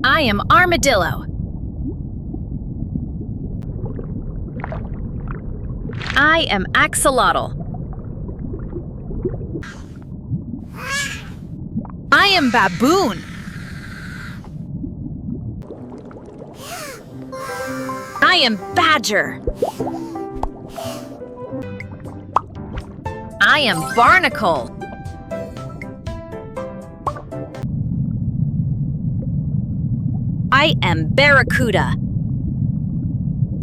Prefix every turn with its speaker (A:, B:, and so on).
A: I am Armadillo. I am Axolotl. I am Baboon. I am Badger. I am Barnacle. I am Barracuda.